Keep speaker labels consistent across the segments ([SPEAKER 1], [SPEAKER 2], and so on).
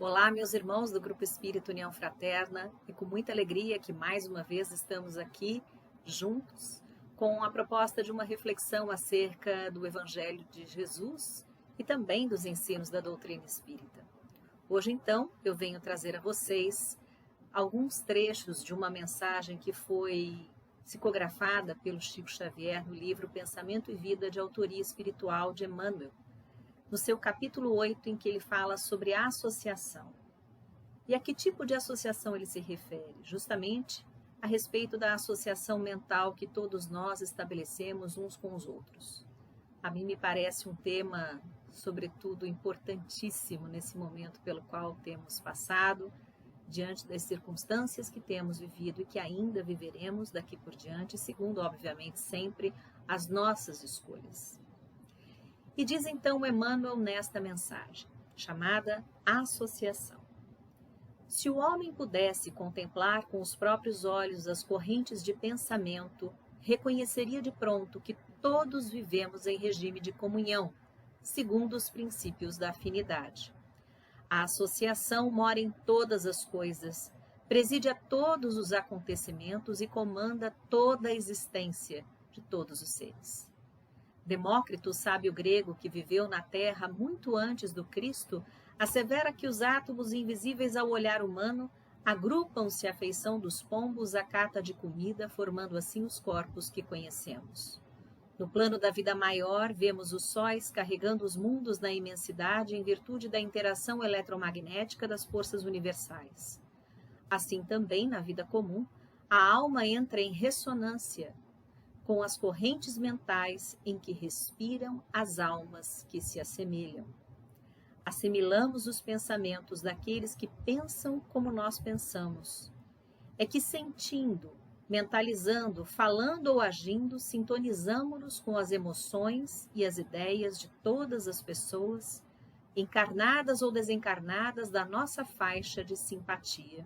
[SPEAKER 1] Olá, meus irmãos do Grupo Espírito União Fraterna, e com muita alegria que mais uma vez estamos aqui juntos com a proposta de uma reflexão acerca do Evangelho de Jesus e também dos ensinos da doutrina espírita. Hoje, então, eu venho trazer a vocês alguns trechos de uma mensagem que foi psicografada pelo Chico Xavier no livro Pensamento e Vida, de autoria espiritual de Emmanuel, no seu capítulo 8, em que ele fala sobre a associação. E a que tipo de associação ele se refere? Justamente a respeito da associação mental que todos nós estabelecemos uns com os outros. A mim me parece um tema, sobretudo, importantíssimo nesse momento pelo qual temos passado, diante das circunstâncias que temos vivido e que ainda viveremos daqui por diante, segundo, obviamente, sempre as nossas escolhas. E diz então Emmanuel nesta mensagem, chamada Associação. Se o homem pudesse contemplar com os próprios olhos as correntes de pensamento, reconheceria de pronto que todos vivemos em regime de comunhão, segundo os princípios da afinidade. A associação mora em todas as coisas, preside a todos os acontecimentos e comanda toda a existência de todos os seres. Demócrito, sábio grego que viveu na Terra muito antes do Cristo, assevera que os átomos invisíveis ao olhar humano agrupam-se à feição dos pombos à cata de comida, formando assim os corpos que conhecemos. No plano da vida maior, vemos os sóis carregando os mundos na imensidade em virtude da interação eletromagnética das forças universais. Assim também, na vida comum, a alma entra em ressonância com as correntes mentais em que respiram as almas que se assemelham. Assimilamos os pensamentos daqueles que pensam como nós pensamos. É que sentindo, mentalizando, falando ou agindo, sintonizamos-nos com as emoções e as ideias de todas as pessoas, encarnadas ou desencarnadas da nossa faixa de simpatia.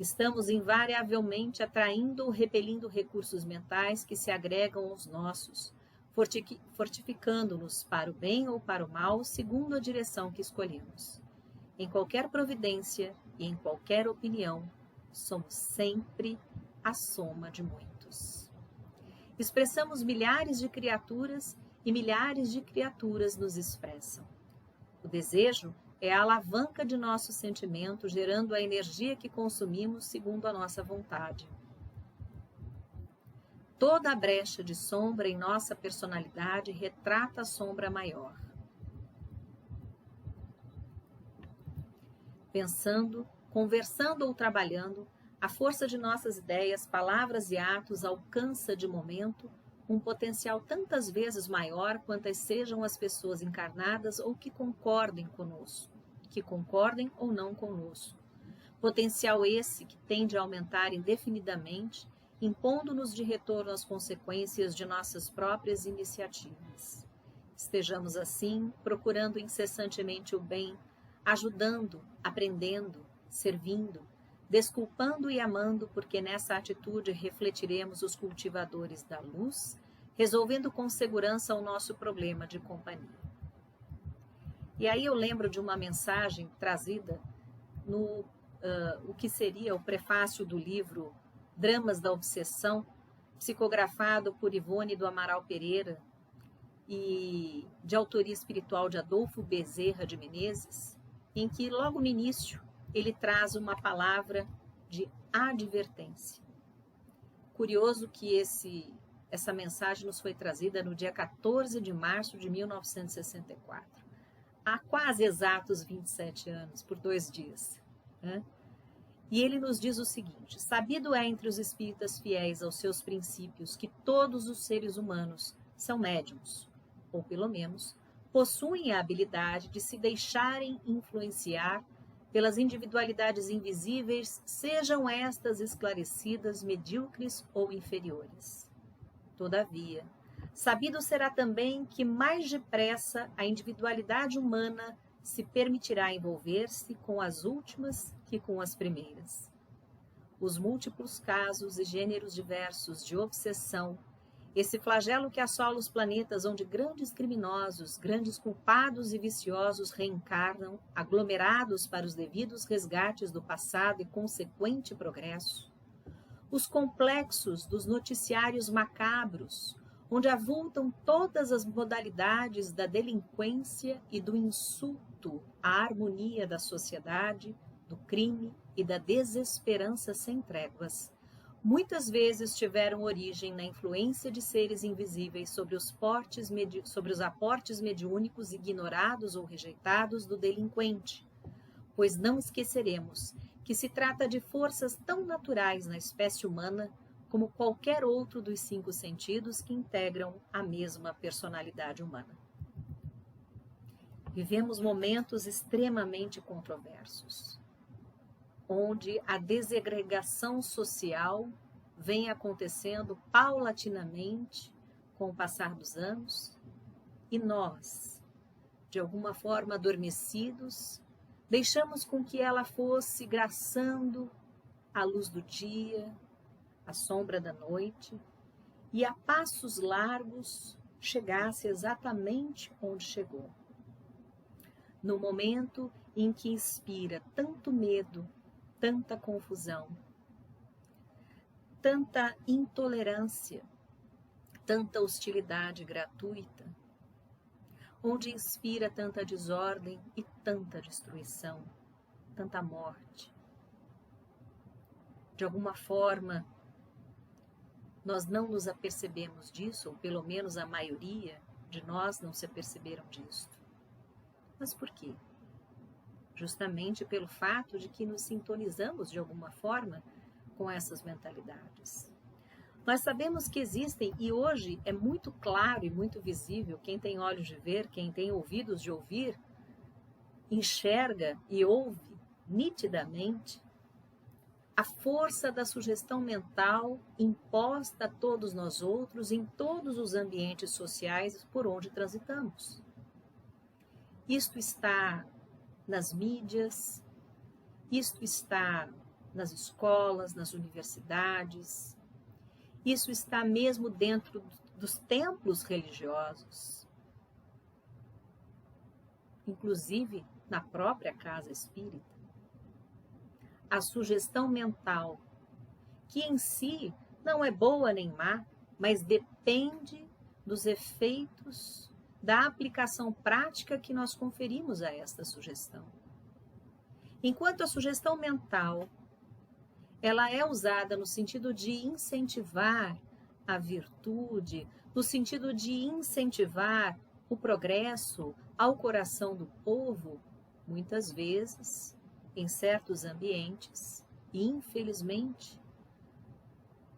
[SPEAKER 1] Estamos invariavelmente atraindo ou repelindo recursos mentais que se agregam aos nossos, fortificando-nos para o bem ou para o mal, segundo a direção que escolhemos. Em qualquer providência e em qualquer opinião, somos sempre a soma de muitos. Expressamos milhares de criaturas e milhares de criaturas nos expressam. O desejo é a alavanca de nosso sentimento, gerando a energia que consumimos segundo a nossa vontade. Toda a brecha de sombra em nossa personalidade retrata a sombra maior. Pensando, conversando ou trabalhando, a força de nossas ideias, palavras e atos alcança de momento um potencial tantas vezes maior quantas sejam as pessoas encarnadas ou que concordem conosco, que concordem ou não conosco. Potencial esse que tende a aumentar indefinidamente, impondo-nos de retorno às consequências de nossas próprias iniciativas. Estejamos assim, procurando incessantemente o bem, ajudando, aprendendo, servindo, desculpando e amando, porque nessa atitude refletiremos os cultivadores da luz, resolvendo com segurança o nosso problema de companhia. E aí eu lembro de uma mensagem trazida no o que seria o prefácio do livro Dramas da Obsessão, psicografado por Ivone do Amaral Pereira e de autoria espiritual de Adolfo Bezerra de Menezes, em que logo no início ele traz uma palavra de advertência. Curioso que essa mensagem nos foi trazida no dia 14 de março de 1964, há quase exatos 27 anos, por 2 dias. Né? E ele nos diz o seguinte: sabido é entre os espíritas fiéis aos seus princípios que todos os seres humanos são médiuns, ou pelo menos possuem a habilidade de se deixarem influenciar pelas individualidades invisíveis, sejam estas esclarecidas, medíocres ou inferiores. Todavia, sabido será também que mais depressa a individualidade humana se permitirá envolver-se com as últimas que com as primeiras. Os múltiplos casos e gêneros diversos de obsessão Esse flagelo que assola os planetas onde grandes criminosos, grandes culpados e viciosos reencarnam, aglomerados para os devidos resgates do passado e consequente progresso. Os complexos dos noticiários macabros, onde avultam todas as modalidades da delinquência e do insulto à harmonia da sociedade, do crime e da desesperança sem tréguas, muitas vezes tiveram origem na influência de seres invisíveis sobre os aportes mediúnicos ignorados ou rejeitados do delinquente, pois não esqueceremos que se trata de forças tão naturais na espécie humana como qualquer outro dos 5 sentidos que integram a mesma personalidade humana. Vivemos momentos extremamente controversos, onde a desagregação social vem acontecendo paulatinamente com o passar dos anos, e nós, de alguma forma adormecidos, deixamos com que ela fosse graçando a luz do dia, a sombra da noite, e a passos largos chegasse exatamente onde chegou. No momento em que inspira tanto medo, tanta confusão, tanta intolerância, tanta hostilidade gratuita, onde inspira tanta desordem e tanta destruição, tanta morte. De alguma forma, nós não nos apercebemos disso, ou pelo menos a maioria de nós não se aperceberam disso. Mas por quê? Justamente pelo fato de que nos sintonizamos de alguma forma com essas mentalidades. Nós sabemos que existem, e hoje é muito claro e muito visível, quem tem olhos de ver, quem tem ouvidos de ouvir, enxerga e ouve nitidamente a força da sugestão mental imposta a todos nós outros em todos os ambientes sociais por onde transitamos. Isto está nas mídias, isto está nas escolas, nas universidades, isso está mesmo dentro dos templos religiosos, inclusive na própria casa espírita. A sugestão mental, que em si não é boa nem má, mas depende dos efeitos da aplicação prática que nós conferimos a esta sugestão. Enquanto a sugestão mental ela é usada no sentido de incentivar a virtude, no sentido de incentivar o progresso ao coração do povo, muitas vezes, em certos ambientes, e infelizmente,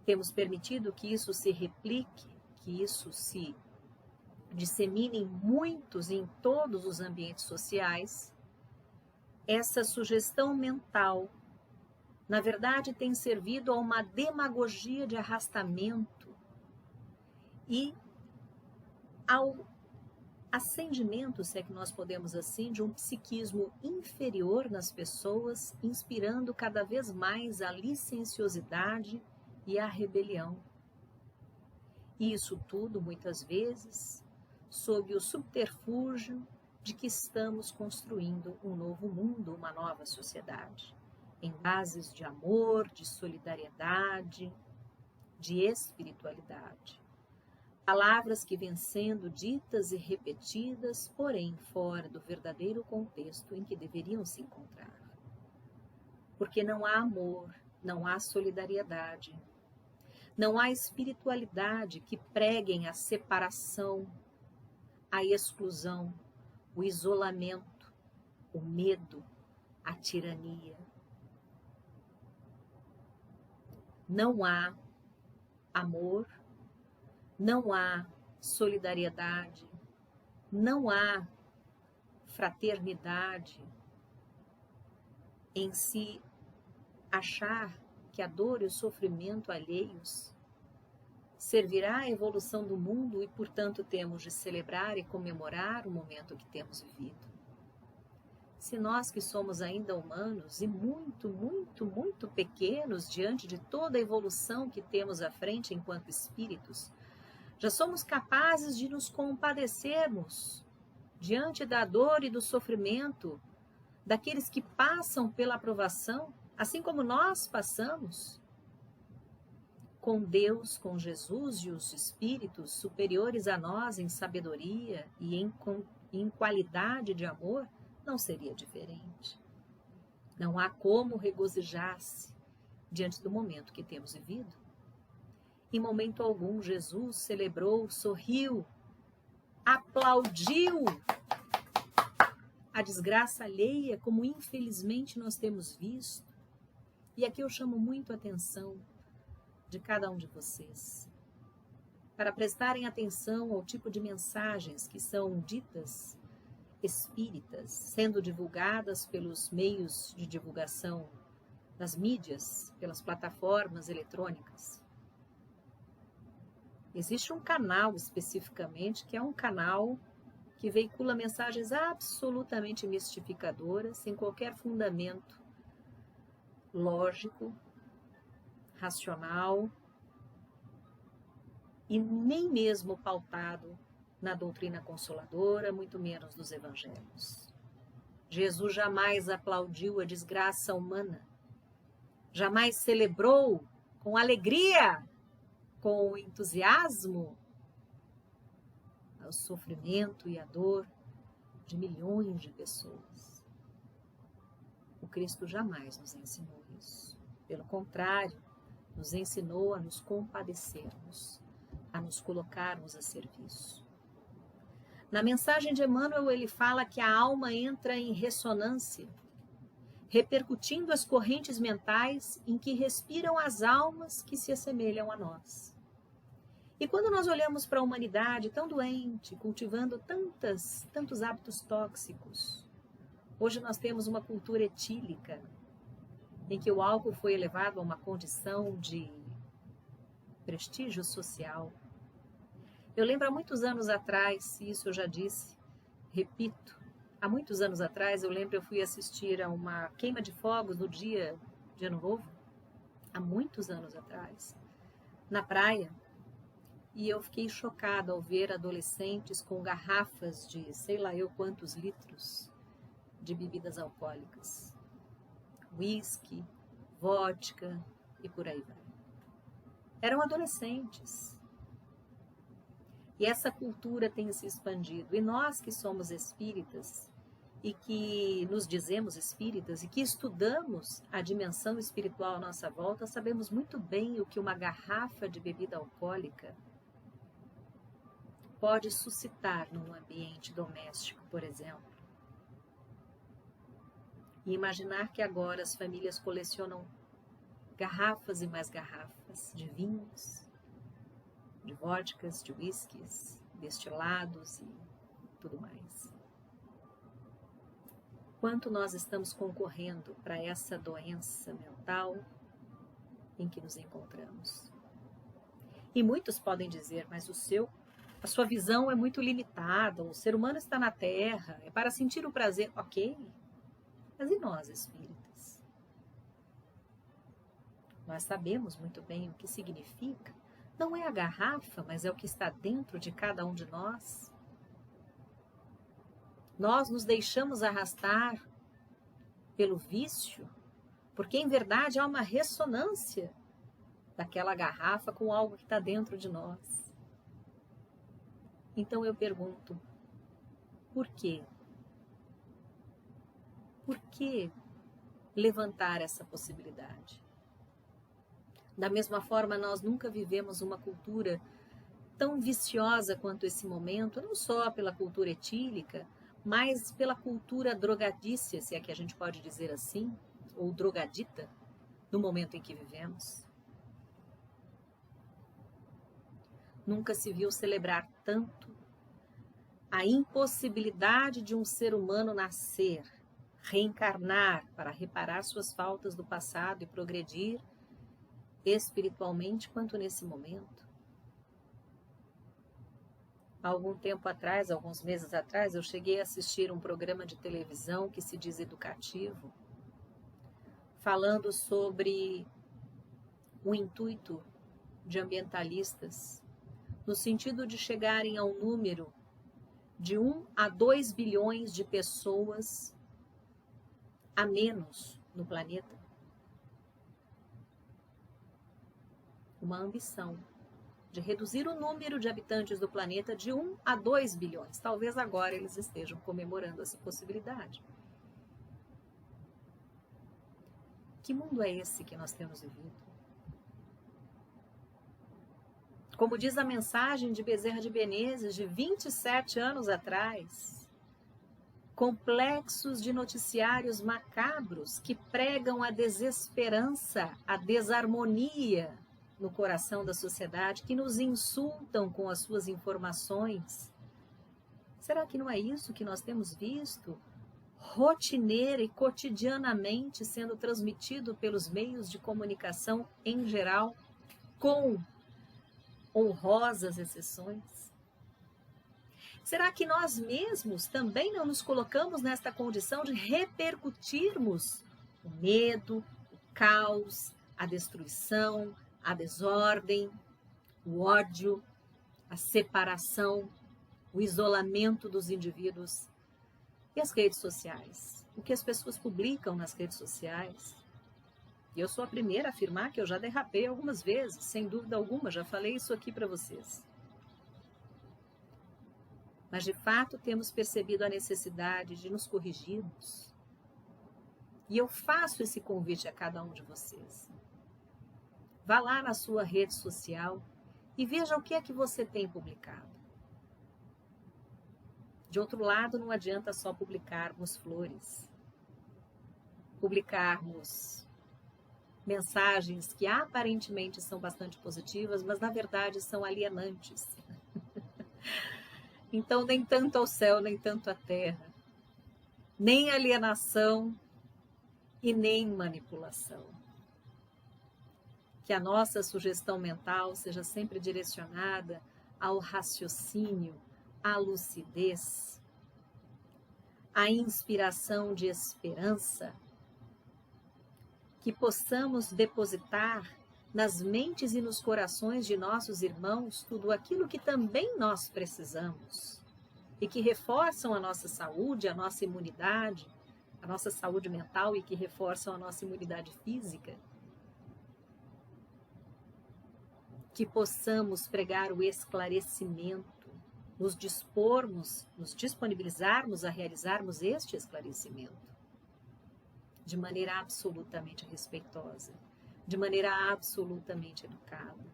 [SPEAKER 1] temos permitido que isso se replique, que isso se dissemine em muitos e em todos os ambientes sociais. Essa sugestão mental, na verdade, tem servido a uma demagogia de arrastamento e ao acendimento, se é que nós podemos assim, de um psiquismo inferior nas pessoas, inspirando cada vez mais a licenciosidade e a rebelião. E isso tudo, muitas vezes, sob o subterfúgio de que estamos construindo um novo mundo, uma nova sociedade, em bases de amor, de solidariedade, de espiritualidade. Palavras que vêm sendo ditas e repetidas, porém fora do verdadeiro contexto em que deveriam se encontrar. Porque não há amor, não há solidariedade, não há espiritualidade que preguem a separação, a exclusão, o isolamento, o medo, a tirania. Não há amor, não há solidariedade, não há fraternidade em se achar que a dor e o sofrimento alheios servirá à evolução do mundo e, portanto, temos de celebrar e comemorar o momento que temos vivido. Se nós que somos ainda humanos e muito, muito, muito pequenos diante de toda a evolução que temos à frente enquanto espíritos, Já somos capazes de nos compadecermos diante da dor e do sofrimento daqueles que passam pela provação, assim como nós passamos? Com Deus, com Jesus e os espíritos superiores a nós em sabedoria e em qualidade de amor, não seria diferente. Não há como regozijar-se diante do momento que temos vivido. Em momento algum, Jesus celebrou, sorriu, aplaudiu a desgraça alheia, como infelizmente nós temos visto. E aqui eu chamo muito a atenção de cada um de vocês, para prestarem atenção ao tipo de mensagens que são ditas espíritas, sendo divulgadas pelos meios de divulgação das mídias, pelas plataformas eletrônicas. Existe um canal especificamente, que é um canal que veicula mensagens absolutamente mistificadoras, sem qualquer fundamento lógico, racional e nem mesmo pautado na doutrina consoladora, muito menos dos evangelhos. Jesus jamais aplaudiu a desgraça humana, jamais celebrou com alegria, com entusiasmo, o sofrimento e a dor de milhões de pessoas. O Cristo jamais nos ensinou isso. Pelo contrário, nos ensinou a nos compadecermos, a nos colocarmos a serviço. Na mensagem de Emmanuel, ele fala que a alma entra em ressonância, repercutindo as correntes mentais em que respiram as almas que se assemelham a nós. E quando nós olhamos para a humanidade tão doente, cultivando tantos hábitos tóxicos, hoje nós temos uma cultura etílica, em que o álcool foi elevado a uma condição de prestígio social. Eu lembro há muitos anos atrás, isso eu já disse, repito, há muitos anos atrás, eu fui assistir a uma queima de fogos no dia de Ano Novo, há muitos anos atrás, na praia, e eu fiquei chocada ao ver adolescentes com garrafas de sei lá eu quantos litros de bebidas alcoólicas. Whisky, vodka e por aí vai. Eram adolescentes. E essa cultura tem se expandido. E nós que somos espíritas e que nos dizemos espíritas e que estudamos a dimensão espiritual à nossa volta, sabemos muito bem o que uma garrafa de bebida alcoólica pode suscitar num ambiente doméstico, por exemplo. E imaginar que agora as famílias colecionam garrafas e mais garrafas de vinhos, de vodkas, de whiskies, destilados e tudo mais. Quanto nós estamos concorrendo para essa doença mental em que nos encontramos? E muitos podem dizer, mas a sua visão é muito limitada, o ser humano está na Terra, é para sentir o prazer. Ok, mas e nós, espíritas? Nós sabemos muito bem o que significa. Não é a garrafa, mas é o que está dentro de cada um de nós. Nós nos deixamos arrastar pelo vício, porque em verdade há uma ressonância daquela garrafa com algo que está dentro de nós. Então eu pergunto, por quê? Por que levantar essa possibilidade? Da mesma forma, nós nunca vivemos uma cultura tão viciosa quanto esse momento, não só pela cultura etílica, mas pela cultura drogadícia, se é que a gente pode dizer assim, ou drogadita, no momento em que vivemos. Nunca se viu celebrar tanto a impossibilidade de um ser humano nascer, reencarnar para reparar suas faltas do passado e progredir espiritualmente quanto nesse momento. Há algum tempo atrás, alguns meses atrás, eu cheguei a assistir um programa de televisão que se diz educativo, falando sobre o intuito de ambientalistas no sentido de chegarem ao número de 1 a 2 bilhões de pessoas a menos no planeta. Uma ambição de reduzir o número de habitantes do planeta de 1 a 2 bilhões. Talvez agora eles estejam comemorando essa possibilidade. Que mundo é esse que nós temos vivido? Como diz a mensagem de Bezerra de Menezes, de 27 anos atrás, complexos de noticiários macabros que pregam a desesperança, a desarmonia no coração da sociedade, que nos insultam com as suas informações. Será que não é isso que nós temos visto rotineira e cotidianamente sendo transmitido pelos meios de comunicação em geral, com honrosas exceções? Será que nós mesmos também não nos colocamos nesta condição de repercutirmos o medo, o caos, a destruição, a desordem, o ódio, a separação, o isolamento dos indivíduos? E as redes sociais? O que as pessoas publicam nas redes sociais? E eu sou a primeira a afirmar que eu já derrapei algumas vezes, sem dúvida alguma, já falei isso aqui para vocês. Mas, de fato, temos percebido a necessidade de nos corrigirmos. E eu faço esse convite a cada um de vocês. Vá lá na sua rede social e veja o que é que você tem publicado. De outro lado, não adianta só publicarmos flores, publicarmos mensagens que aparentemente são bastante positivas, mas na verdade são alienantes. Então, nem tanto ao céu, nem tanto à terra, nem alienação e nem manipulação. Que a nossa sugestão mental seja sempre direcionada ao raciocínio, à lucidez, à inspiração de esperança, que possamos depositar nas mentes e nos corações de nossos irmãos tudo aquilo que também nós precisamos e que reforçam a nossa saúde, a nossa imunidade, a nossa saúde mental e que reforçam a nossa imunidade física. Que possamos pregar o esclarecimento, nos dispormos, nos disponibilizarmos a realizarmos este esclarecimento de maneira absolutamente respeitosa, de maneira absolutamente educada,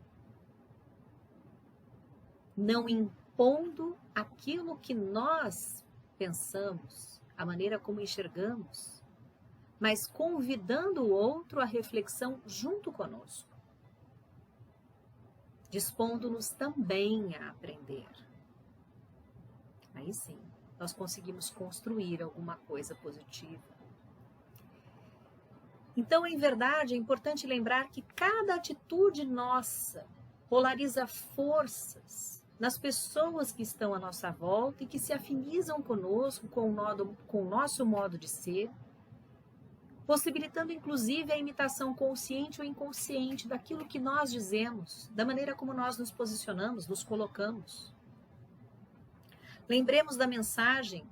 [SPEAKER 1] não impondo aquilo que nós pensamos, a maneira como enxergamos, mas convidando o outro à reflexão junto conosco, dispondo-nos também a aprender. Aí sim, nós conseguimos construir alguma coisa positiva. Então, em verdade, é importante lembrar que cada atitude nossa polariza forças nas pessoas que estão à nossa volta e que se afinizam conosco, com o nosso modo de ser, possibilitando inclusive a imitação consciente ou inconsciente daquilo que nós dizemos, da maneira como nós nos posicionamos, nos colocamos. Lembremos da mensagem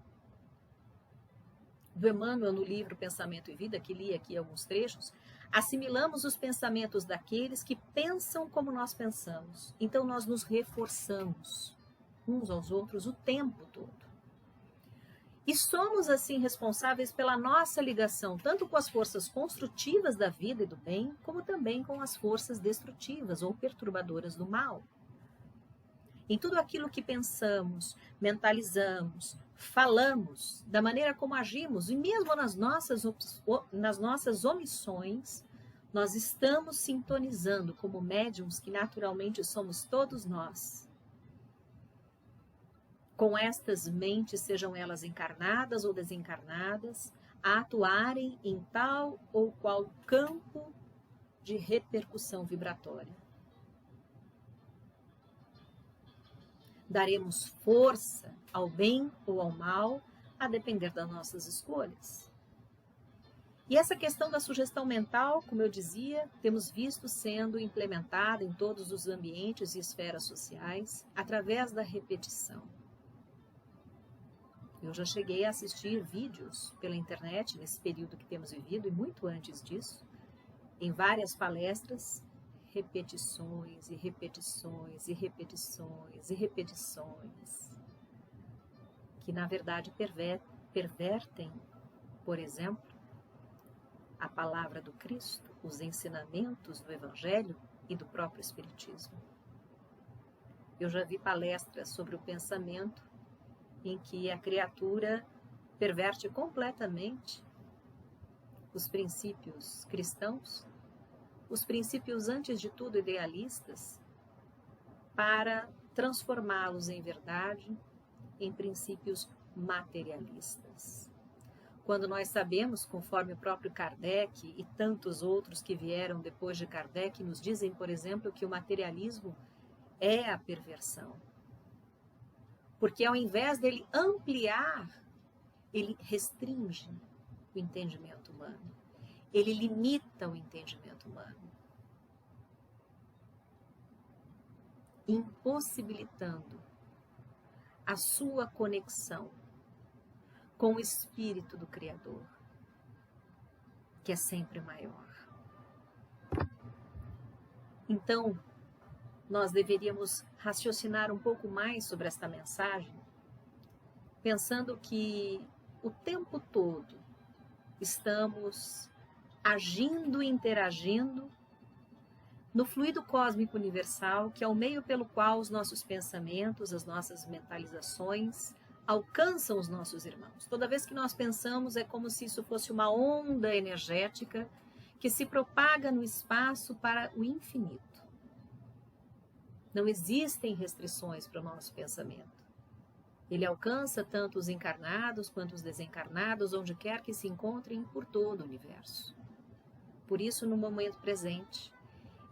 [SPEAKER 1] do Emmanuel no livro Pensamento e Vida, que li aqui alguns trechos. Assimilamos os pensamentos daqueles que pensam como nós pensamos. Então nós nos reforçamos uns aos outros o tempo todo. E somos assim responsáveis pela nossa ligação, tanto com as forças construtivas da vida e do bem, como também com as forças destrutivas ou perturbadoras do mal. Em tudo aquilo que pensamos, mentalizamos, falamos, da maneira como agimos, e mesmo nas nossas omissões, nós estamos sintonizando como médiums que naturalmente somos todos nós, com estas mentes, sejam elas encarnadas ou desencarnadas, a atuarem em tal ou qual campo de repercussão vibratória. Daremos força ao bem ou ao mal, a depender das nossas escolhas. E essa questão da sugestão mental, como eu dizia, temos visto sendo implementada em todos os ambientes e esferas sociais através da repetição. Eu já cheguei a assistir vídeos pela internet nesse período que temos vivido e muito antes disso, em várias palestras, repetições e repetições e repetições e repetições, que na verdade pervertem, por exemplo, a palavra do Cristo, os ensinamentos do Evangelho e do próprio Espiritismo. Eu já vi palestras sobre o pensamento em que a criatura perverte completamente os princípios cristãos, os princípios antes de tudo idealistas, para transformá-los em verdade, em princípios materialistas. Quando nós sabemos, conforme o próprio Kardec e tantos outros que vieram depois de Kardec, nos dizem, por exemplo, que o materialismo é a perversão. Porque ao invés dele ampliar, ele restringe o entendimento humano. Ele limita o entendimento humano, impossibilitando a sua conexão com o Espírito do Criador, que é sempre maior. Então, nós deveríamos raciocinar um pouco mais sobre esta mensagem, pensando que o tempo todo estamos agindo e interagindo no fluido cósmico universal, que é o meio pelo qual os nossos pensamentos, as nossas mentalizações alcançam os nossos irmãos. Toda vez que nós pensamos, é como se isso fosse uma onda energética que se propaga no espaço para o infinito. Não existem restrições para o nosso pensamento. Ele alcança tanto os encarnados quanto os desencarnados, onde quer que se encontrem por todo o universo. Por isso, no momento presente,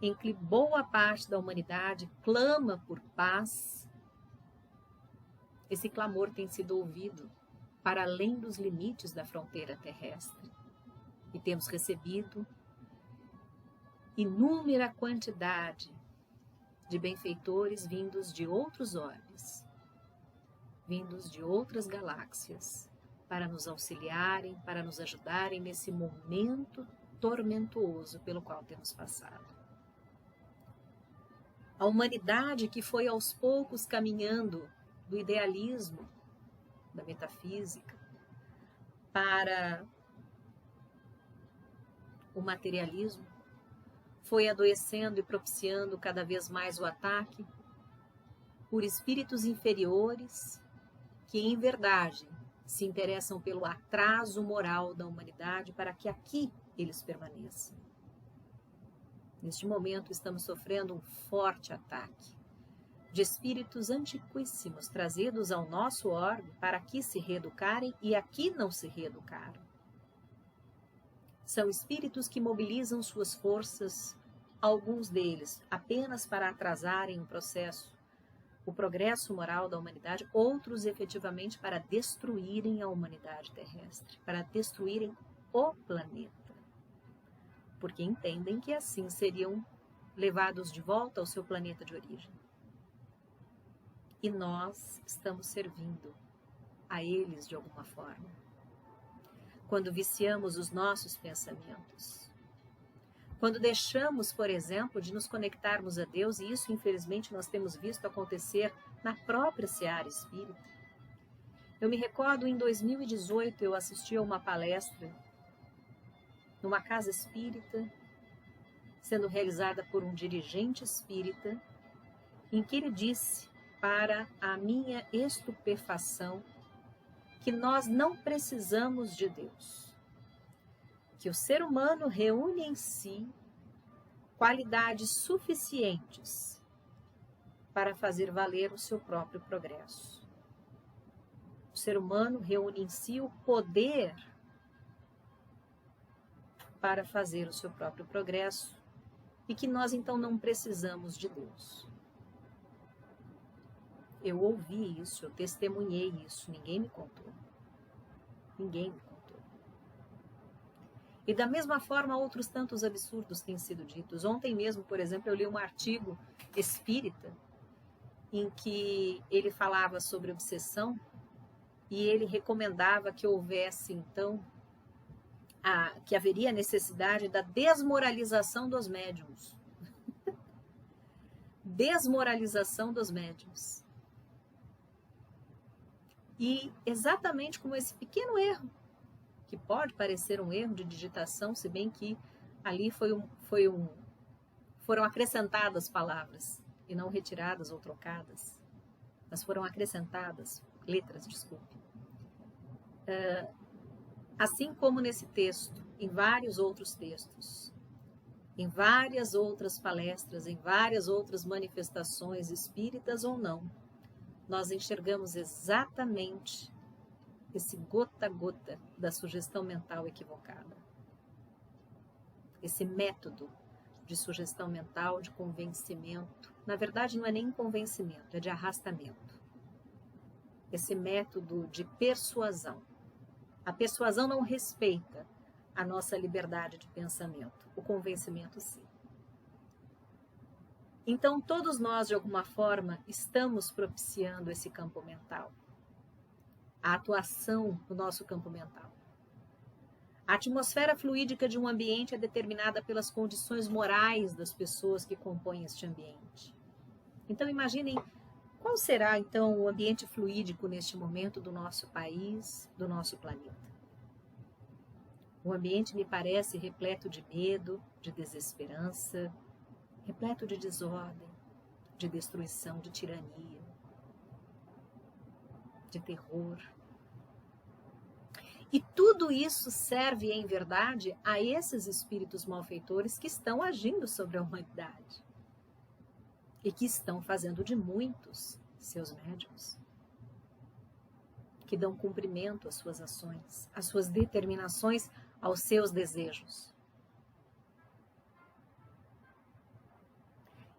[SPEAKER 1] em que boa parte da humanidade clama por paz, esse clamor tem sido ouvido para além dos limites da fronteira terrestre. E temos recebido inúmera quantidade de benfeitores vindos de outros orbes, vindos de outras galáxias, para nos auxiliarem, para nos ajudarem nesse momento tormentoso pelo qual temos passado. A humanidade que foi aos poucos caminhando do idealismo, da metafísica, para o materialismo, foi adoecendo e propiciando cada vez mais o ataque por espíritos inferiores que, em verdade, se interessam pelo atraso moral da humanidade para que aqui eles permaneçam. Neste momento, estamos sofrendo um forte ataque de espíritos antiquíssimos trazidos ao nosso orbe para aqui se reeducarem e aqui não se reeducaram. São espíritos que mobilizam suas forças, alguns deles apenas para atrasarem o progresso moral da humanidade, outros efetivamente para destruírem a humanidade terrestre, para destruírem o planeta. Porque entendem que assim seriam levados de volta ao seu planeta de origem. E nós estamos servindo a eles de alguma forma. Quando viciamos os nossos pensamentos, quando deixamos, por exemplo, de nos conectarmos a Deus, e isso infelizmente nós temos visto acontecer na própria seara espírita. Eu me recordo, em 2018, eu assisti a uma palestra numa casa espírita, sendo realizada por um dirigente espírita, em que ele disse, para a minha estupefação, que nós não precisamos de Deus, que o ser humano reúne em si qualidades suficientes para fazer valer o seu próprio progresso. O ser humano reúne em si o poder para fazer o seu próprio progresso e que nós então não precisamos de Deus. Eu ouvi isso, eu testemunhei isso, ninguém me contou. Ninguém me contou. E da mesma forma, outros tantos absurdos têm sido ditos. Ontem mesmo, por exemplo, eu li um artigo espírita em que ele falava sobre obsessão e ele recomendava que houvesse, então, que haveria necessidade da desmoralização dos médiuns. Desmoralização dos médiuns. E exatamente como esse pequeno erro, que pode parecer um erro de digitação, se bem que ali foram acrescentadas palavras, e não retiradas ou trocadas, mas foram acrescentadas letras, desculpe. Assim como nesse texto, em vários outros textos, em várias outras palestras, em várias outras manifestações espíritas ou não, nós enxergamos exatamente esse gota a gota da sugestão mental equivocada. Esse método de sugestão mental, de convencimento, na verdade não é nem convencimento, é de arrastamento. Esse método de persuasão. A persuasão não respeita a nossa liberdade de pensamento, o convencimento sim. Então, todos nós, de alguma forma, estamos propiciando esse campo mental, a atuação do nosso campo mental. A atmosfera fluídica de um ambiente é determinada pelas condições morais das pessoas que compõem este ambiente. Então, imaginem qual será, então, o ambiente fluídico neste momento do nosso país, do nosso planeta. O ambiente me parece repleto de medo, de desesperança, repleto de desordem, de destruição, de tirania, de terror. E tudo isso serve, em verdade, a esses espíritos malfeitores que estão agindo sobre a humanidade e que estão fazendo de muitos seus médiuns, que dão cumprimento às suas ações, às suas determinações, aos seus desejos.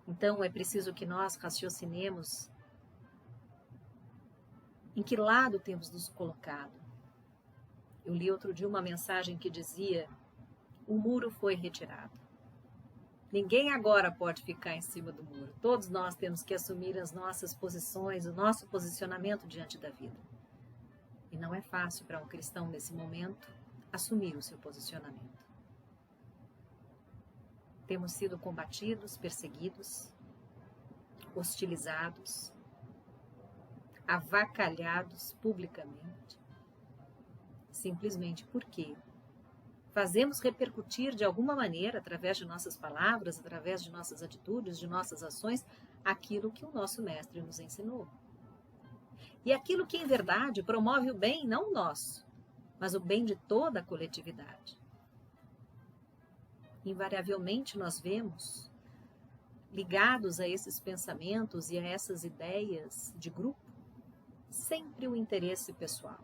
[SPEAKER 1] Então, é preciso que nós raciocinemos em que lado temos nos colocado. Eu li outro dia uma mensagem que dizia: o muro foi retirado. Ninguém agora pode ficar em cima do muro. Todos nós temos que assumir as nossas posições, o nosso posicionamento diante da vida. E não é fácil para um cristão, nesse momento, assumir o seu posicionamento. Temos sido combatidos, perseguidos, hostilizados, avacalhados publicamente, simplesmente porque fazemos repercutir de alguma maneira, através de nossas palavras, através de nossas atitudes, de nossas ações, aquilo que o nosso mestre nos ensinou. E aquilo que, em verdade, promove o bem, não o nosso, mas o bem de toda a coletividade. Invariavelmente nós vemos, ligados a esses pensamentos e a essas ideias de grupo, sempre o interesse pessoal.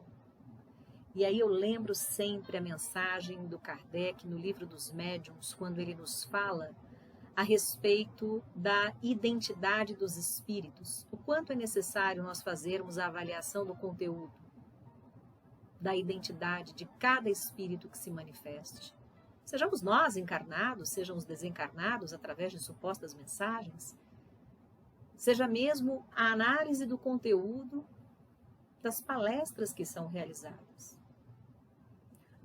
[SPEAKER 1] E aí eu lembro sempre a mensagem do Kardec no Livro dos Médiuns, quando ele nos fala a respeito da identidade dos espíritos, o quanto é necessário nós fazermos a avaliação do conteúdo, da identidade de cada espírito que se manifeste. Sejamos nós encarnados, sejam os desencarnados através de supostas mensagens, seja mesmo a análise do conteúdo das palestras que são realizadas,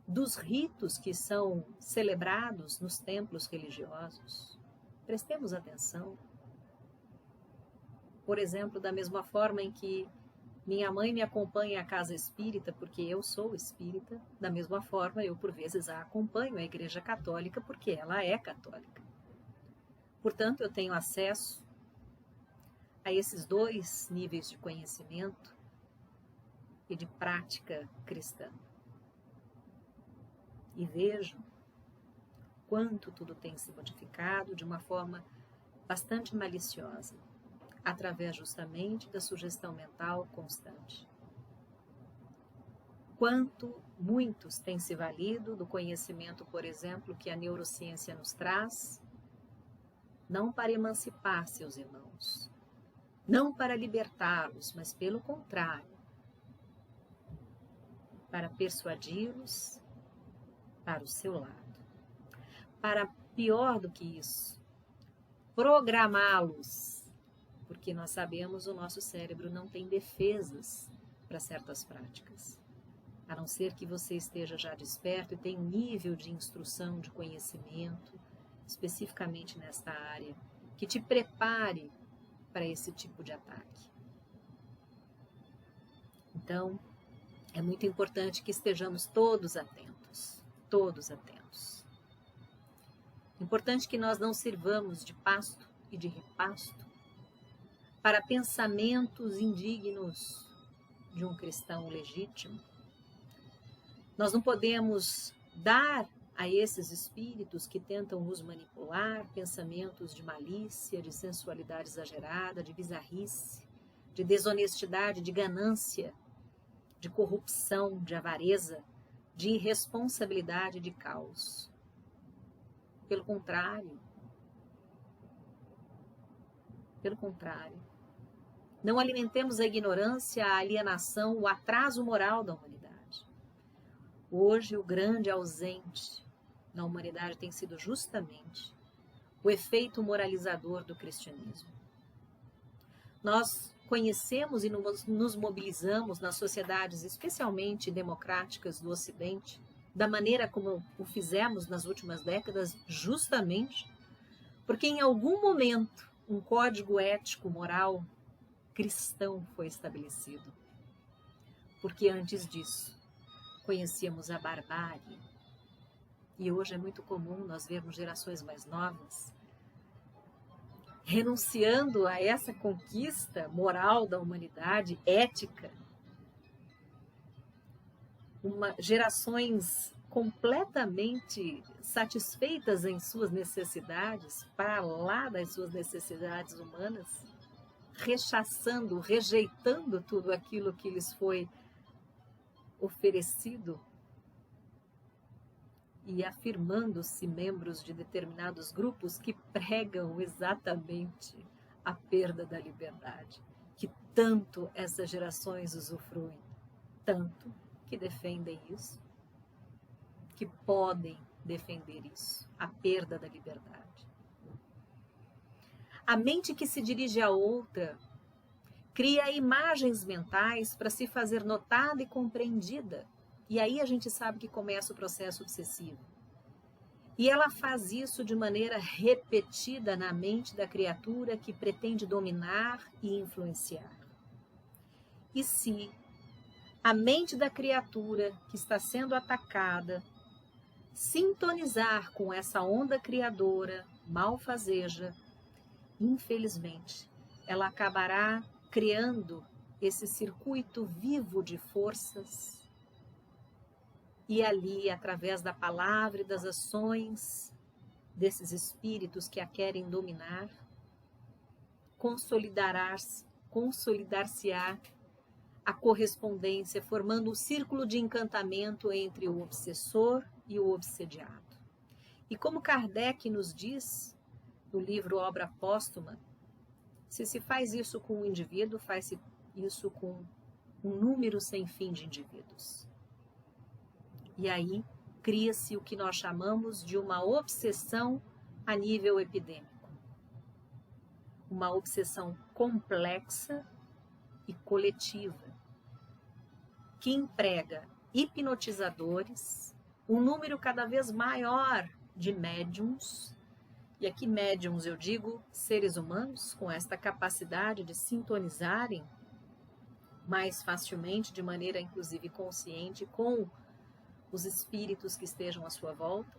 [SPEAKER 1] dos ritos que são celebrados nos templos religiosos. Prestemos atenção. Por exemplo, da mesma forma em que minha mãe me acompanha à casa espírita, porque eu sou espírita, da mesma forma eu, por vezes, a acompanho à Igreja Católica, porque ela é católica. Portanto, eu tenho acesso a esses dois níveis de conhecimento e de prática cristã. E vejo quanto tudo tem se modificado de uma forma bastante maliciosa, através justamente da sugestão mental constante. Quanto muitos têm se valido do conhecimento, por exemplo, que a neurociência nos traz, não para emancipar seus irmãos, não para libertá-los, mas pelo contrário, para persuadi-los para o seu lado. para pior do que isso, programá-los, porque nós sabemos o nosso cérebro não tem defesas para certas práticas, a não ser que você esteja já desperto e tenha um nível de instrução, de conhecimento, especificamente nesta área, que te prepare para esse tipo de ataque. Então, é muito importante que estejamos todos atentos, todos atentos. Importante que nós não sirvamos de pasto e de repasto para pensamentos indignos de um cristão legítimo. Nós não podemos dar a esses espíritos que tentam nos manipular pensamentos de malícia, de sensualidade exagerada, de bizarrice, de desonestidade, de ganância, de corrupção, de avareza, de irresponsabilidade, de caos. Pelo contrário, não alimentemos a ignorância, a alienação, o atraso moral da humanidade. Hoje, o grande ausente na humanidade tem sido justamente o efeito moralizador do cristianismo. Nós conhecemos e nos mobilizamos nas sociedades, especialmente democráticas do Ocidente, da maneira como o fizemos nas últimas décadas, justamente porque em algum momento um código ético, moral, cristão foi estabelecido. Porque antes disso, conhecíamos a barbárie. E hoje é muito comum nós vermos gerações mais novas renunciando a essa conquista moral da humanidade, ética. Gerações completamente satisfeitas em suas necessidades, para lá das suas necessidades humanas, rechaçando, rejeitando tudo aquilo que lhes foi oferecido e afirmando-se membros de determinados grupos que pregam exatamente a perda da liberdade, que tanto essas gerações usufruem, tanto que defendem isso, que podem defender isso, a perda da liberdade. A mente que se dirige a outra cria imagens mentais para se fazer notada e compreendida. E aí a gente sabe que começa o processo obsessivo. E ela faz isso de maneira repetida na mente da criatura que pretende dominar e influenciar. E se a mente da criatura que está sendo atacada sintonizar com essa onda criadora, malfazeja, infelizmente, ela acabará criando esse circuito vivo de forças. E ali, através da palavra e das ações desses espíritos que a querem dominar, consolidar-se-á a correspondência, formando um círculo de encantamento entre o obsessor e o obsediado. E como Kardec nos diz, no livro Obra Póstuma, se faz isso com um indivíduo, faz-se isso com um número sem fim de indivíduos. E aí cria-se o que nós chamamos de uma obsessão a nível epidêmico. Uma obsessão complexa e coletiva, que emprega hipnotizadores, um número cada vez maior de médiums, e aqui médiums eu digo seres humanos com esta capacidade de sintonizarem mais facilmente, de maneira inclusive consciente, com os espíritos que estejam à sua volta.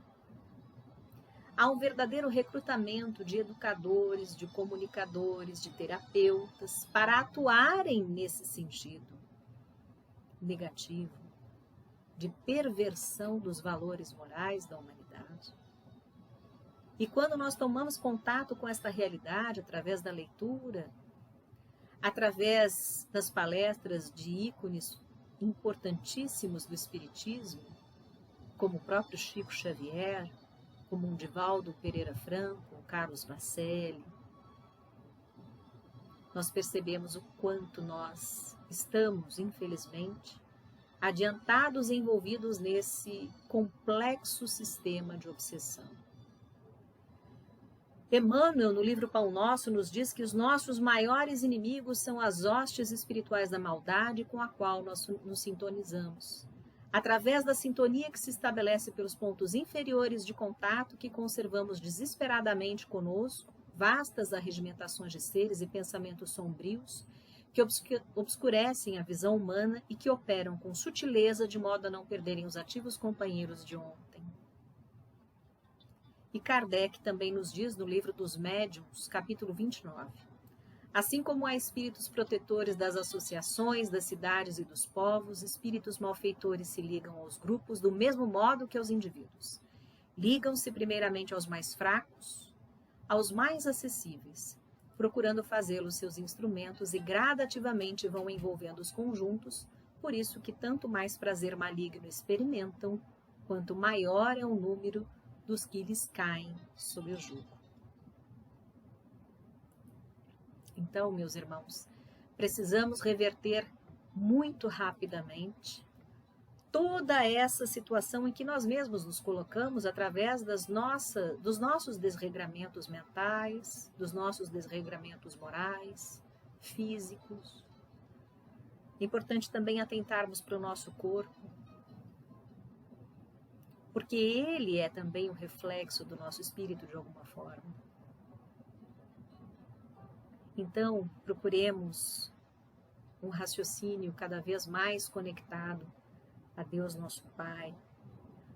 [SPEAKER 1] Há um verdadeiro recrutamento de educadores, de comunicadores, de terapeutas para atuarem nesse sentido negativo, de perversão dos valores morais da humanidade. E quando nós tomamos contato com esta realidade através da leitura, através das palestras de ícones importantíssimos do Espiritismo, como o próprio Chico Xavier, como um Divaldo Pereira Franco, Carlos Bacelli, nós percebemos o quanto nós estamos, infelizmente, adiantados e envolvidos nesse complexo sistema de obsessão. Emmanuel, no livro Pão Nosso, nos diz que os nossos maiores inimigos são as hostes espirituais da maldade com a qual nós nos sintonizamos. Através da sintonia que se estabelece pelos pontos inferiores de contato que conservamos desesperadamente conosco, vastas arregimentações de seres e pensamentos sombrios que obscurecem a visão humana e que operam com sutileza de modo a não perderem os ativos companheiros de ontem. E Kardec também nos diz no livro dos Médiuns, capítulo 29. Assim como há espíritos protetores das associações, das cidades e dos povos, espíritos malfeitores se ligam aos grupos do mesmo modo que aos indivíduos. Ligam-se primeiramente aos mais fracos, aos mais acessíveis, procurando fazê-los seus instrumentos e gradativamente vão envolvendo os conjuntos, por isso que tanto mais prazer maligno experimentam, quanto maior é o número dos que lhes caem sob o jugo. Então, meus irmãos, precisamos reverter muito rapidamente toda essa situação em que nós mesmos nos colocamos através dos nossos desregramentos mentais, dos nossos desregramentos morais, físicos. É importante também atentarmos para o nosso corpo, porque ele é também um reflexo do nosso espírito de alguma forma. Então, procuremos um raciocínio cada vez mais conectado a Deus nosso Pai.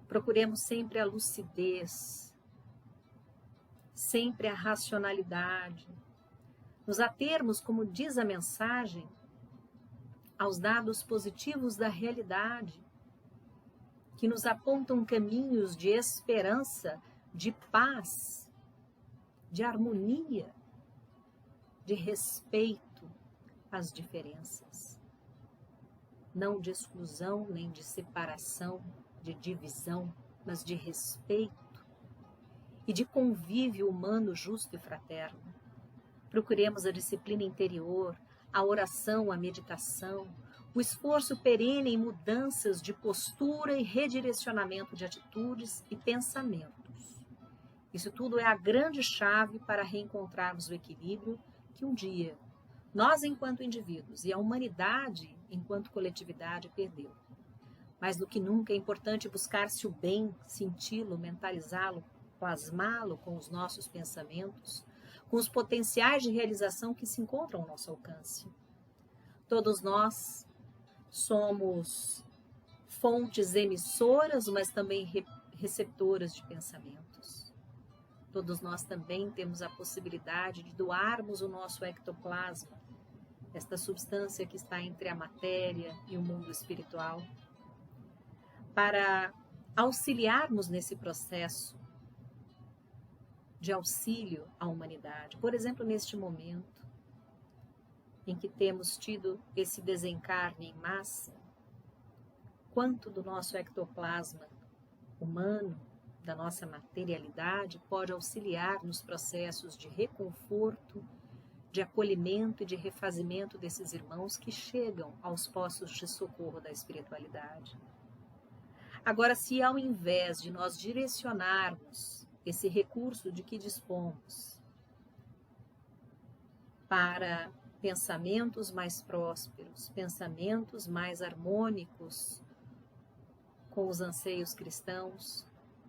[SPEAKER 1] Procuremos sempre a lucidez, sempre a racionalidade. Nos atermos, como diz a mensagem, aos dados positivos da realidade, que nos apontam caminhos de esperança, de paz, de harmonia, de respeito às diferenças. Não de exclusão, nem de separação, de divisão, mas de respeito e de convívio humano justo e fraterno. Procuremos a disciplina interior, a oração, a meditação, o esforço perene em mudanças de postura e redirecionamento de atitudes e pensamentos. Isso tudo é a grande chave para reencontrarmos o equilíbrio que um dia nós, enquanto indivíduos, e a humanidade, enquanto coletividade, perdeu. Mais do que nunca é importante buscar-se o bem, senti-lo, mentalizá-lo, plasmá-lo com os nossos pensamentos, com os potenciais de realização que se encontram ao nosso alcance. Todos nós somos fontes emissoras, mas também receptoras de pensamentos. Todos nós também temos a possibilidade de doarmos o nosso ectoplasma, esta substância que está entre a matéria e o mundo espiritual, para auxiliarmos nesse processo de auxílio à humanidade. Por exemplo, neste momento em que temos tido esse desencarne em massa, quanto do nosso ectoplasma humano, da nossa materialidade, pode auxiliar nos processos de reconforto, de acolhimento e de refazimento desses irmãos que chegam aos postos de socorro da espiritualidade. Agora, se ao invés de nós direcionarmos esse recurso de que dispomos para pensamentos mais prósperos, pensamentos mais harmônicos com os anseios cristãos,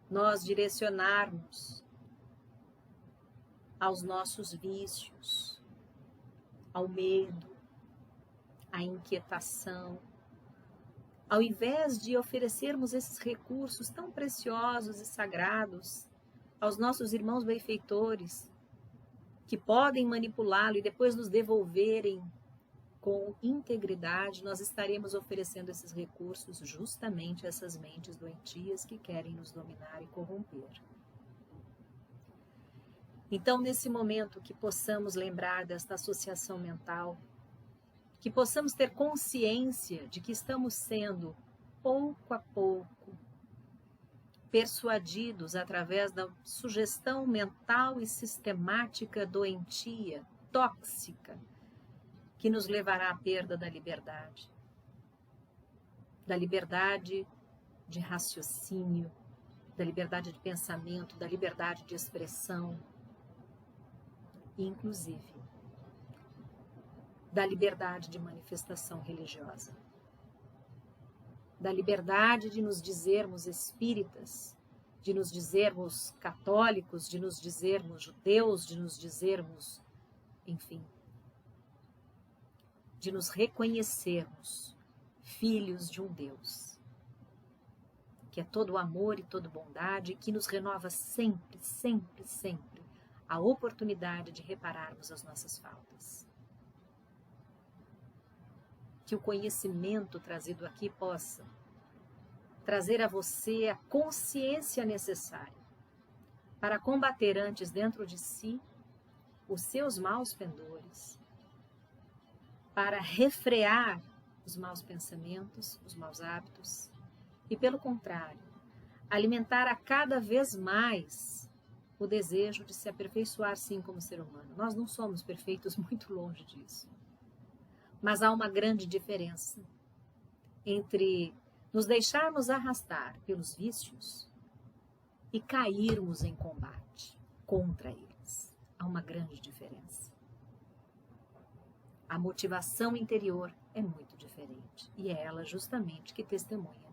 [SPEAKER 1] nós direcionarmos aos nossos vícios, ao medo, à inquietação, ao invés de oferecermos esses recursos tão preciosos e sagrados aos nossos irmãos benfeitores, que podem manipulá-lo e depois nos devolverem com integridade, nós estaremos oferecendo esses recursos justamente a essas mentes doentias que querem nos dominar e corromper. Então, nesse momento, que possamos lembrar desta associação mental, que possamos ter consciência de que estamos sendo, pouco a pouco, persuadidos através da sugestão mental e sistemática doentia, tóxica, que nos levará à perda da liberdade de raciocínio, da liberdade de pensamento, da liberdade de expressão, inclusive da liberdade de manifestação religiosa, da liberdade de nos dizermos espíritas, de nos dizermos católicos, de nos dizermos judeus, de nos dizermos, enfim, de nos reconhecermos filhos de um Deus, que é todo amor e toda bondade, que nos renova sempre, sempre, sempre a oportunidade de repararmos as nossas faltas. Que o conhecimento trazido aqui possa trazer a você a consciência necessária para combater antes dentro de si os seus maus pendores, para refrear os maus pensamentos, os maus hábitos, e pelo contrário, alimentar a cada vez mais o desejo de se aperfeiçoar sim como ser humano. Nós não somos perfeitos, muito longe disso. Mas há uma grande diferença entre nos deixarmos arrastar pelos vícios e cairmos em combate contra eles. Há uma grande diferença. A motivação interior é muito diferente e é ela justamente que testemunha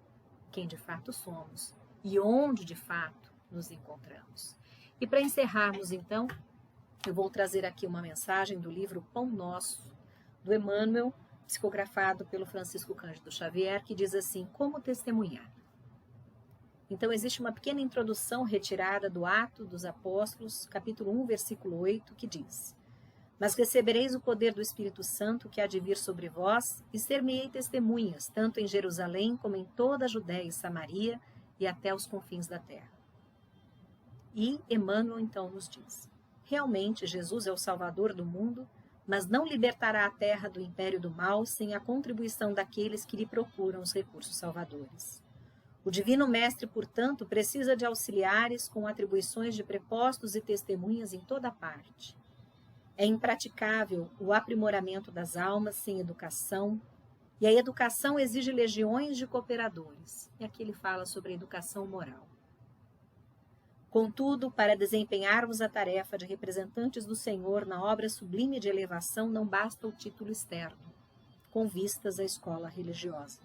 [SPEAKER 1] quem de fato somos e onde de fato nos encontramos. E para encerrarmos então, eu vou trazer aqui uma mensagem do livro Pão Nosso, do Emmanuel, psicografado pelo Francisco Cândido Xavier, que diz assim: como testemunhar? Então existe uma pequena introdução retirada do Atos dos Apóstolos, capítulo 1, versículo 8, que diz: mas recebereis o poder do Espírito Santo que há de vir sobre vós, e ser-me-ei testemunhas, tanto em Jerusalém como em toda a Judéia e Samaria e até os confins da terra. E Emmanuel então nos diz: realmente Jesus é o Salvador do mundo, mas não libertará a terra do império do mal sem a contribuição daqueles que lhe procuram os recursos salvadores. O Divino Mestre, portanto, precisa de auxiliares com atribuições de prepostos e testemunhas em toda parte. É impraticável o aprimoramento das almas sem educação, e a educação exige legiões de cooperadores. E aqui ele fala sobre a educação moral. Contudo, para desempenharmos a tarefa de representantes do Senhor na obra sublime de elevação, não basta o título externo, com vistas à escola religiosa.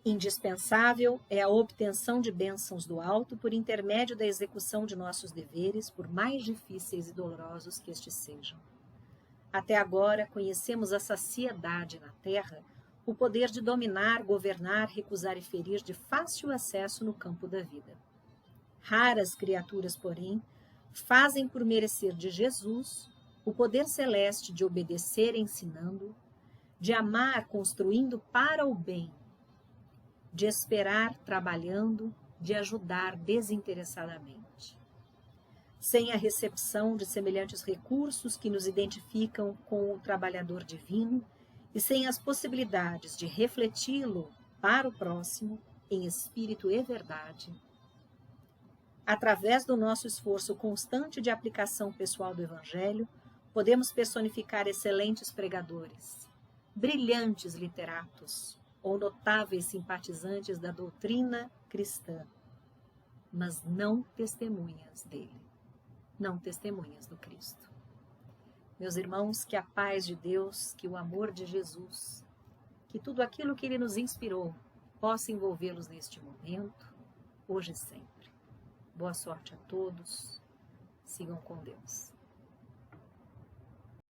[SPEAKER 1] Indispensável é a obtenção de bênçãos do alto por intermédio da execução de nossos deveres, por mais difíceis e dolorosos que estes sejam. Até agora, conhecemos a saciedade na terra, o poder de dominar, governar, recusar e ferir de fácil acesso no campo da vida. Raras criaturas, porém, fazem por merecer de Jesus o poder celeste de obedecer ensinando, de amar construindo para o bem, de esperar trabalhando, de ajudar desinteressadamente. Sem a recepção de semelhantes recursos que nos identificam com o trabalhador divino e sem as possibilidades de refleti-lo para o próximo em espírito e verdade, através do nosso esforço constante de aplicação pessoal do Evangelho, podemos personificar excelentes pregadores, brilhantes literatos ou notáveis simpatizantes da doutrina cristã, mas não testemunhas dele, não testemunhas do Cristo. Meus irmãos, que a paz de Deus, que o amor de Jesus, que tudo aquilo que ele nos inspirou possa envolvê-los neste momento, hoje e sempre. Boa sorte a todos. Sigam com Deus.